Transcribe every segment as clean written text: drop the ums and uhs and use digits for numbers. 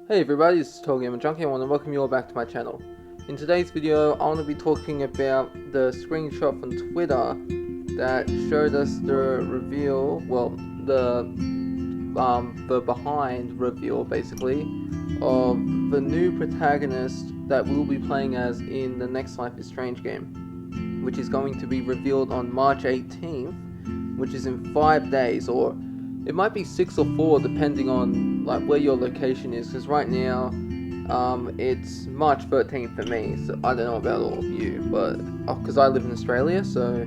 Hey everybody, this is TotalGamerJunkie. I want to welcome you all back to my channel. In today's video, I want to be talking about the screenshot from Twitter that showed us the reveal, well, the behind reveal, basically, of the new protagonist that we'll be playing as in the next Life is Strange game, which is going to be revealed on March 18th, which is in 5 days, or it might be 6 or 4 depending on like where your location is, because right now it's March 13th for me, so I don't know about all of you, but because I live in Australia, so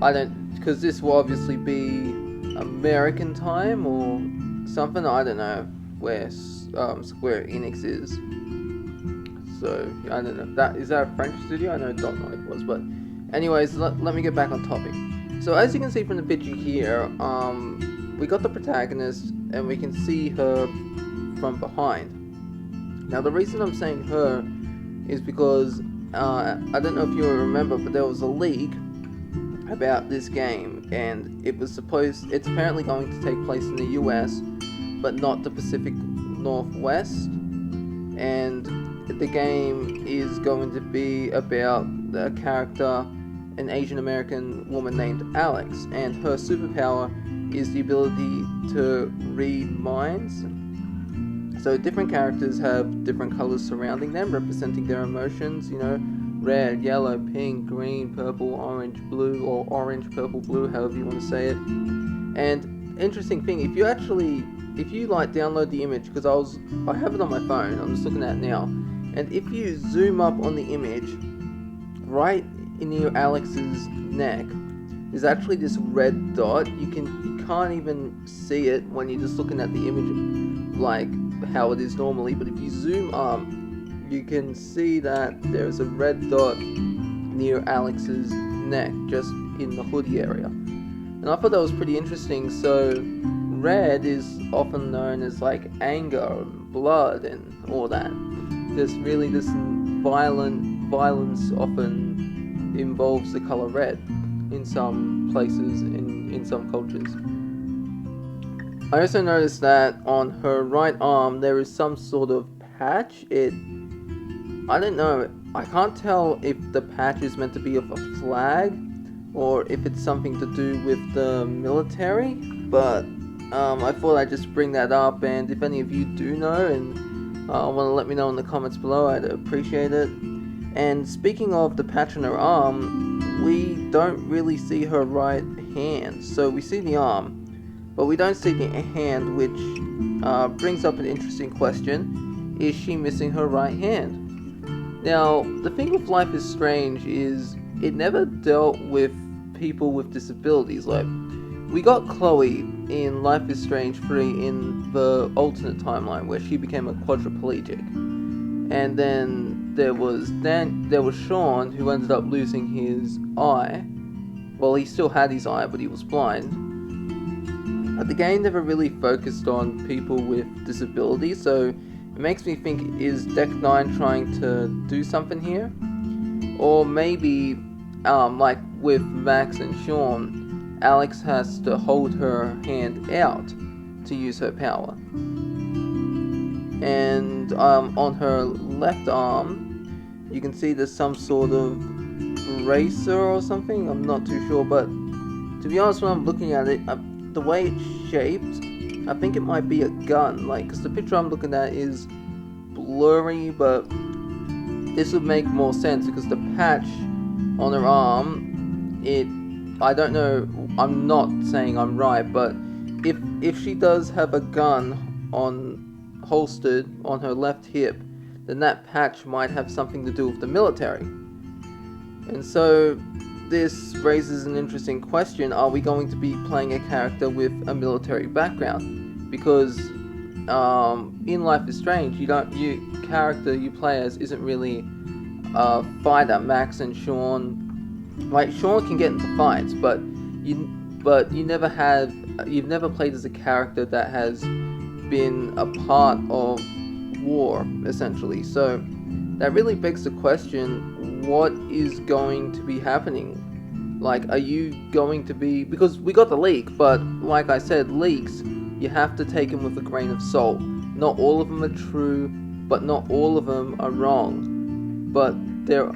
I don't, because this will obviously be American time or something. I don't know where Square Enix is, so I don't know. That is that a French studio? I don't know it was, but anyways, let me get back on topic. So as you can see from the picture here, we got the protagonist and we can see her from behind. Now the reason I'm saying her is because I don't know if you remember, but there was a leak about this game, and it's apparently going to take place in the US, but not the Pacific Northwest, and the game is going to be about the character, an Asian American woman named Alex, and her superpower is the ability to read minds. So different characters have different colors surrounding them, representing their emotions, you know, red, yellow, pink, green, purple, orange, blue, or orange, purple, blue, however you want to say it. And interesting thing, if you like download the image, because I have it on my phone, I'm just looking at it now, and if you zoom up on the image, right near Alex's neck, there's actually this red dot. You can't even see it when you're just looking at the image like how it is normally, but if you zoom up, you can see that there's a red dot near Alex's neck, just in the hoodie area. And I thought that was pretty interesting. So red is often known as like anger and blood and all that. There's really this violence often involves the color red in some places, in some cultures. I also noticed that on her right arm there is some sort of patch. I don't know, I can't tell if the patch is meant to be of a flag or if it's something to do with the military, but I thought I'd just bring that up, and if any of you do know and want to let me know in the comments below, I'd appreciate it. And speaking of the patch on her arm, we don't really see her right hand. So we see the arm, but we don't see the hand, which brings up an interesting question. Is she missing her right hand? Now, the thing with Life is Strange is it never dealt with people with disabilities. Like, we got Chloe in Life is Strange 3 in the alternate timeline where she became a quadriplegic. And then there was Sean, who ended up losing his eye. Well, he still had his eye, but he was blind. But the game never really focused on people with disabilities, so it makes me think, is Deck 9 trying to do something here? Or maybe, like with Max and Sean, Alex has to hold her hand out to use her power. And on her left arm, you can see there's some sort of bracer or something. I'm not too sure, but to be honest, when I'm looking at it, the way it's shaped, I think it might be a gun. Like, because the picture I'm looking at is blurry, but this would make more sense because the patch on her arm, I don't know. I'm not saying I'm right, but if she does have a gun holstered on her left hip, then that patch might have something to do with the military. And so this raises an interesting question: are we going to be playing a character with a military background? Because in Life is Strange, character you play as isn't really a fighter. Max and Sean, like Sean can get into fights, but you've never played as a character that has been a part of war, essentially. So that really begs the question, what is going to be happening? Like, are you going to be, because we got the leak, but like I said, leaks, you have to take them with a grain of salt. Not all of them are true, but not all of them are wrong. But there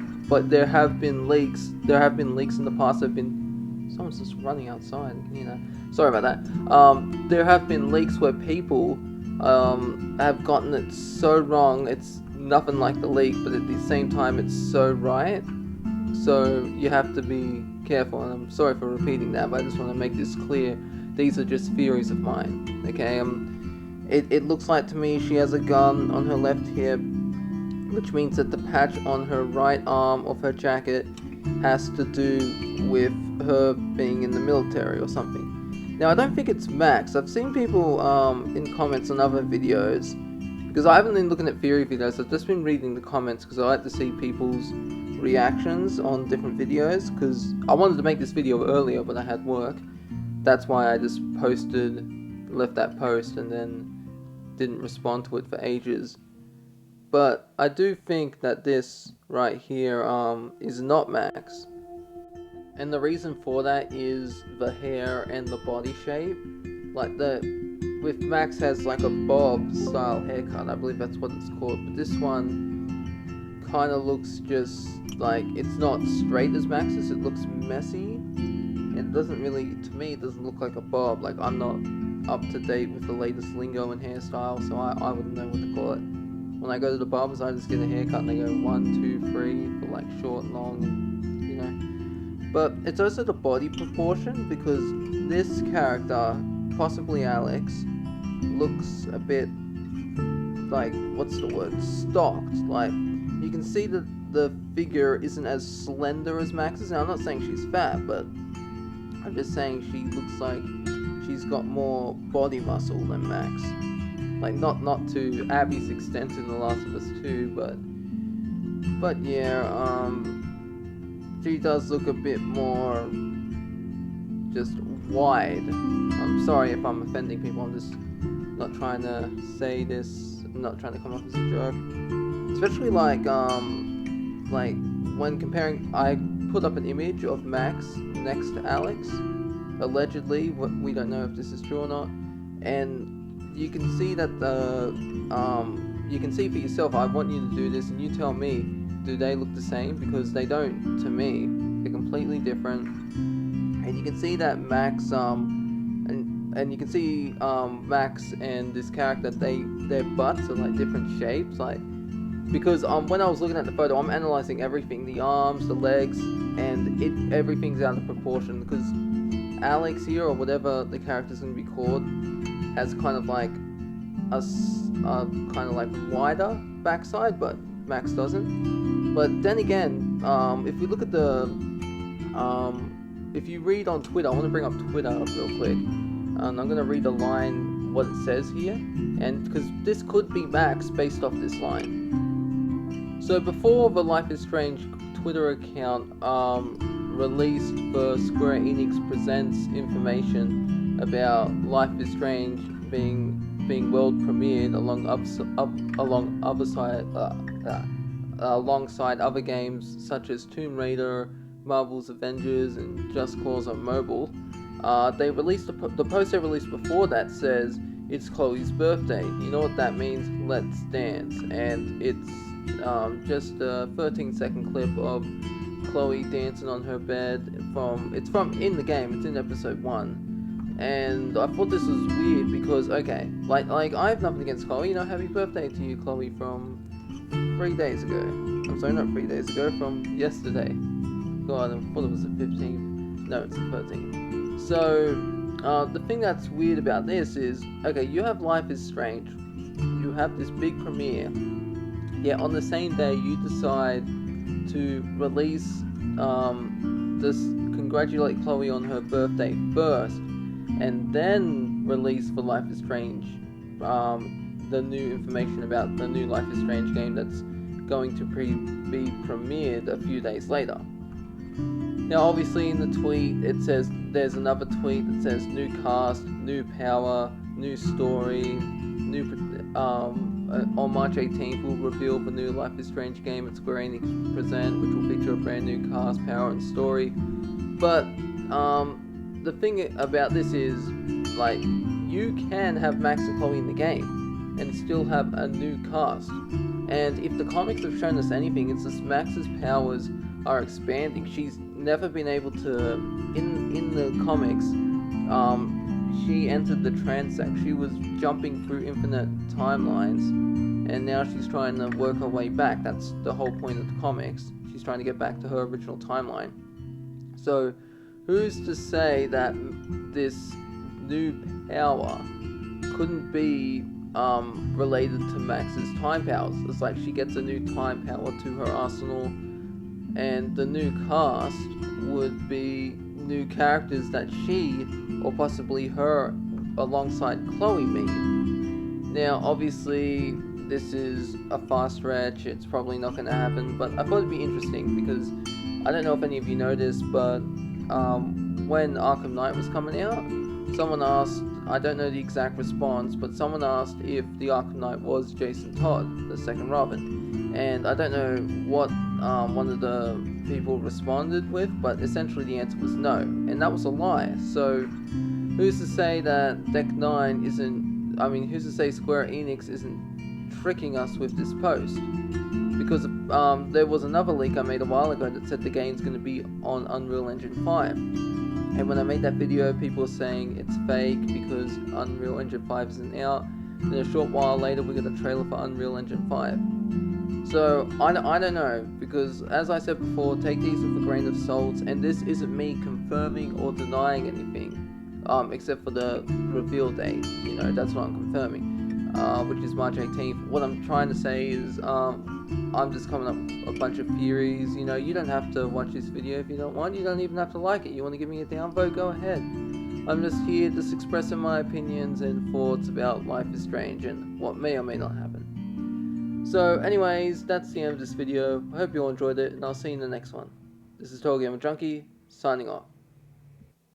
have been leaks. There have been leaks in the past. Someone's just running outside. Sorry about that. There have been leaks where people have gotten it so wrong. It's nothing like the leak, but at the same time, it's so right. So you have to be careful. And I'm sorry for repeating that, but I just want to make this clear. These are just theories of mine. Okay. It looks like to me she has a gun on her left hip, which means that the patch on her right arm of her jacket has to do with her being in the military or something. Now, I don't think it's Max. I've seen people in comments on other videos, because I haven't been looking at theory videos, I've just been reading the comments because I like to see people's reactions on different videos, because I wanted to make this video earlier, but I had work. That's why I just left that post and then didn't respond to it for ages. But I do think that this right here is not Max. And the reason for that is the hair and the body shape. With Max has like a bob style haircut, I believe that's what it's called. But this one kind of looks just like, it's not straight as Max's, it looks messy. It doesn't really, to me, it doesn't look like a bob. Like, I'm not up to date with the latest lingo and hairstyle, so I wouldn't know what to call it. When I go to the barbers, I just get a haircut and they go 1, 2, 3 for like short and long, and But it's also the body proportion, because this character, possibly Alex, looks a bit like, what's the word, stocked. Like, you can see that the figure isn't as slender as Max's. Now, I'm not saying she's fat, but I'm just saying she looks like she's got more body muscle than Max. Like, not to Abby's extent in The Last of Us 2, but yeah, she does look a bit more just wide. I'm sorry if I'm offending people, I'm just not trying to say this, I'm not trying to come off as a joke. Especially like when comparing, I put up an image of Max next to Alex, allegedly, we don't know if this is true or not, and you can see that you can see for yourself. I want you to do this and you tell me, do they look the same? Because they don't to me. They're completely different. And you can see that Max and you can see Max and this character, their butts are like different shapes, like, because when I was looking at the photo, I'm analyzing everything, the arms, the legs, and everything's out of proportion, because Alex here, or whatever the character's going to be called, has kind of like a kind of like wider backside, but Max doesn't. But then again, if we look at if you read on Twitter, I want to bring up Twitter real quick, and I'm going to read a line, what it says here, and because this could be Max based off this line. So before the Life is Strange Twitter account released the Square Enix Presents information about Life is Strange being world premiered alongside other games such as Tomb Raider, Marvel's Avengers, and Just Cause on mobile, they released the post they released before that says it's Chloe's birthday. You know what that means? Let's dance. And it's just a 13-second clip of Chloe dancing on her bed it's from in the game. It's in episode 1, and I thought this was weird because, okay, like I have nothing against Chloe. Happy birthday to you, Chloe, from 3 days ago. I'm sorry, not 3 days ago, from yesterday. God, I thought it was the 15th. No, it's the 13th. So, the thing that's weird about this is, okay, you have Life is Strange. You have this big premiere. Yet on the same day, you decide to release, congratulate Chloe on her birthday first, and then release for Life is Strange, the new information about the new Life is Strange game that's going to be premiered a few days later. Now, obviously, in the tweet, it says, there's another tweet that says new cast, new power, new story, on March 18th, we'll reveal the new Life is Strange game at Square Enix Present, which will feature a brand new cast, power, and story. But the thing about this is, like, you can have Max and Chloe in the game. and still have a new cast. And if the comics have shown us anything, it's that Max's powers are expanding. She's never been able to, in the comics, she entered the transect. She was jumping through infinite timelines, and now she's trying to work her way back. That's the whole point of the comics. She's trying to get back to her original timeline. So, who's to say that this new power couldn't be related to Max's time powers? It's like she gets a new time power to her arsenal, and the new cast would be new characters that she, or possibly her, alongside Chloe meet. Now, obviously, this is a far stretch. It's probably not going to happen, but I thought it'd be interesting because I don't know if any of you noticed, but when Arkham Knight was coming out, someone asked, I don't know the exact response, but someone asked if the Arkham Knight was Jason Todd, the second Robin. And I don't know what one of the people responded with, but essentially the answer was no. And that was a lie. So who's to say that Deck 9 isn't, who's to say Square Enix isn't tricking us with this post? Because there was another leak I made a while ago that said the game's going to be on Unreal Engine 5. And when I made that video, people were saying it's fake because Unreal Engine 5 isn't out. And a short while later, we got a trailer for Unreal Engine 5. So, I don't know, because as I said before, take these with a grain of salt, and this isn't me confirming or denying anything, except for the reveal date, that's what I'm confirming, which is March 18th. What I'm trying to say is, I'm just coming up with a bunch of theories. You don't have to watch this video if you don't want. You don't even have to like it. You want to give me a downvote? Go ahead. I'm just here just expressing my opinions and thoughts about Life is Strange and what may or may not happen. So anyways, that's the end of this video. I hope you all enjoyed it, and I'll see you in the next one. This is TotalGamerJunkie, signing off.